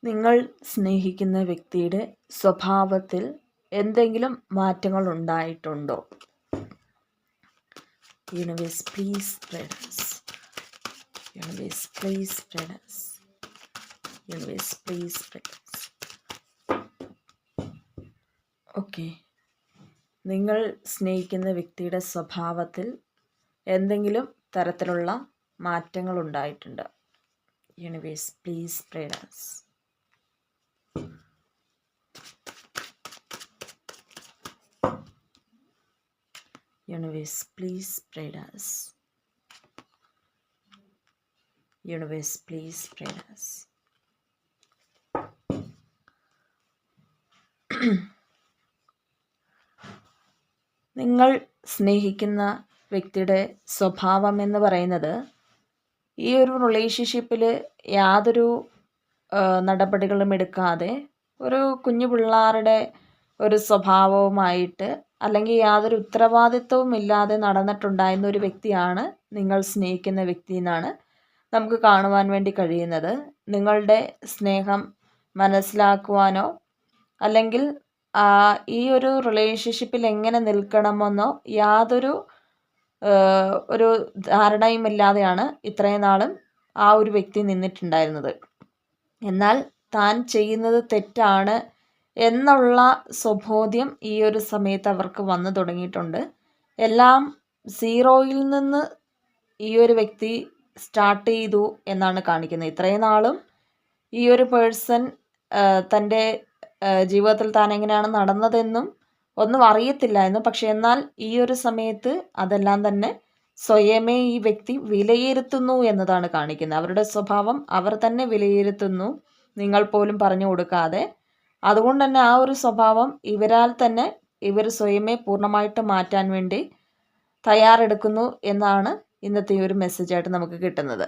നിങ്ങൾ സ്നേഹിക്കുന്ന വ്യക്തിയുടെ സ്വഭാവത്തിൽ എന്തെങ്കിലും മാറ്റങ്ങൾ ഉണ്ടായിട്ടുണ്ടോ? Universe please spread us. Universe please spread us. Universe please spread us. Okay, നിങ്ങൾ സ്നേഹിക്കുന്ന വ്യക്തിയുടെ സ്വഭാവത്തിൽ എന്തെങ്കിലും തരത്തിലുള്ള മാറ്റങ്ങൾ ഉണ്ടായിട്ടുണ്ട്. Universe please spread us. Universe, please spread us. Universe, please spread us. നിങ്ങൾ സ്നേഹിക്കുന്ന വ്യക്തിയുടെ സ്വഭാവം എന്ന് പറയുന്നത് ഈ ഒരു റിലേഷൻഷിപ്പിൽ യാതൊരു നടപടികളും എടുക്കാതെ ഒരു കുഞ്ഞു പിള്ളേരുടെ ഒരു സ്വഭാവവുമായിട്ട് അല്ലെങ്കിൽ യാതൊരു ഉത്തരവാദിത്വവും ഇല്ലാതെ നടന്നിട്ടുണ്ടായിരുന്ന ഒരു വ്യക്തിയാണ് നിങ്ങൾ സ്നേഹിക്കുന്ന വ്യക്തി എന്നാണ് നമുക്ക് കാണുവാൻ വേണ്ടി കഴിയുന്നത്. നിങ്ങളുടെ സ്നേഹം മനസ്സിലാക്കുവാനോ അല്ലെങ്കിൽ ഈ ഒരു റിലേഷൻഷിപ്പിൽ എങ്ങനെ നിൽക്കണമെന്നോ യാതൊരു ഒരു ധാരണയുമില്ലാതെയാണ് ഇത്രയും നാളും ആ ഒരു വ്യക്തി നിന്നിട്ടുണ്ടായിരുന്നത്. എന്നാൽ താൻ ചെയ്യുന്നത് തെറ്റാണ് എന്നുള്ള സ്വബോധ്യം ഈ ഒരു സമയത്ത് അവർക്ക് വന്നു തുടങ്ങിയിട്ടുണ്ട്. എല്ലാം സീറോയിൽ നിന്ന് ഈ ഒരു വ്യക്തി സ്റ്റാർട്ട് ചെയ്തു എന്നാണ് കാണിക്കുന്നത്. ഇത്രയും നാളും ഈ ഒരു പേഴ്സൺ തൻ്റെ ജീവിതത്തിൽ താൻ എങ്ങനെയാണ് നടന്നതെന്നും ഒന്നും അറിയത്തില്ലായിരുന്നു. പക്ഷെ എന്നാൽ ഈ ഒരു സമയത്ത് അതെല്ലാം തന്നെ സ്വയമേ ഈ വ്യക്തി വിലയിരുത്തുന്നു എന്നതാണ് കാണിക്കുന്നത്. അവരുടെ സ്വഭാവം അവർ തന്നെ വിലയിരുത്തുന്നു, നിങ്ങൾ പോലും പറഞ്ഞു കൊടുക്കാതെ. അതുകൊണ്ട് തന്നെ ആ ഒരു സ്വഭാവം ഇവരാൽ തന്നെ ഇവർ സ്വയമേ പൂർണ്ണമായിട്ട് മാറ്റാൻ വേണ്ടി തയ്യാറെടുക്കുന്നു എന്നാണ് ഇന്നത്തെ ഈ ഒരു മെസ്സേജായിട്ട് നമുക്ക് കിട്ടുന്നത്.